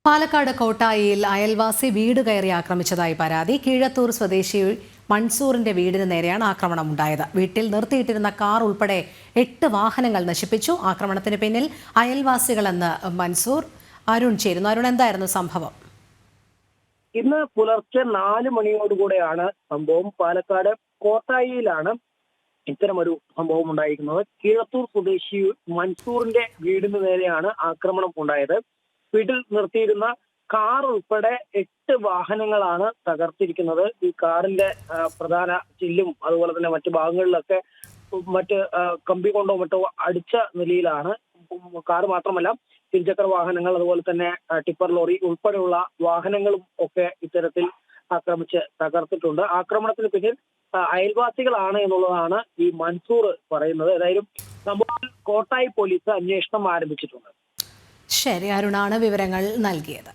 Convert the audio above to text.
പാലക്കാട് കോട്ടായിയിൽ അയൽവാസി വീട് കയറി ആക്രമിച്ചതായി പരാതി. കീഴത്തൂർ സ്വദേശി മൻസൂറിന്റെ വീടിന് നേരെയാണ് ആക്രമണം ഉണ്ടായത്. വീട്ടിൽ നിർത്തിയിട്ടിരുന്ന കാർ ഉൾപ്പെടെ 8 വാഹനങ്ങൾ നശിപ്പിച്ചു. ആക്രമണത്തിന് പിന്നിൽ അയൽവാസികളെന്ന് മൻസൂർ. അരുൺ ചേരുന്നു. അരുൺ, എന്തായിരുന്നു സംഭവം? ഇന്ന് പുലർച്ചെ 4 മണിയോടുകൂടെയാണ് സംഭവം. പാലക്കാട് കോട്ടായിയിലാണ് ഇത്തരമൊരു സംഭവം ഉണ്ടായിരിക്കുന്നത്. കീഴത്തൂർ സ്വദേശി മൻസൂറിന്റെ വീടിന് നേരെയാണ് ആക്രമണം ഉണ്ടായത്. വീട്ടിൽ നിർത്തിയിരുന്ന കാർ ഉൾപ്പെടെ 8 വാഹനങ്ങളാണ് തകർത്തിരിക്കുന്നത്. ഈ കാറിന്റെ പ്രധാന ചില്ലും അതുപോലെ തന്നെ മറ്റു ഭാഗങ്ങളിലൊക്കെ മറ്റ് കമ്പി കൊണ്ടോ മറ്റോ അടിച്ച നിലയിലാണ്. കാർ മാത്രമല്ല, ഇരുചക്ര വാഹനങ്ങൾ അതുപോലെ തന്നെ ടിപ്പർ ലോറി ഉൾപ്പെടെയുള്ള വാഹനങ്ങളും ഒക്കെ ഇത്തരത്തിൽ ആക്രമിച്ച് തകർത്തിട്ടുണ്ട്. ആക്രമണത്തിന് പിന്നിൽ അയൽവാസികളാണ് എന്നുള്ളതാണ് ഈ മൻസൂർ പറയുന്നത്. ഏതായാലും സംഭവത്തിൽ കോട്ടായി പോലീസ് അന്വേഷണം ആരംഭിച്ചിട്ടുണ്ട്. ശരി, അരുണാണ് വിവരങ്ങൾ നൽകിയത്.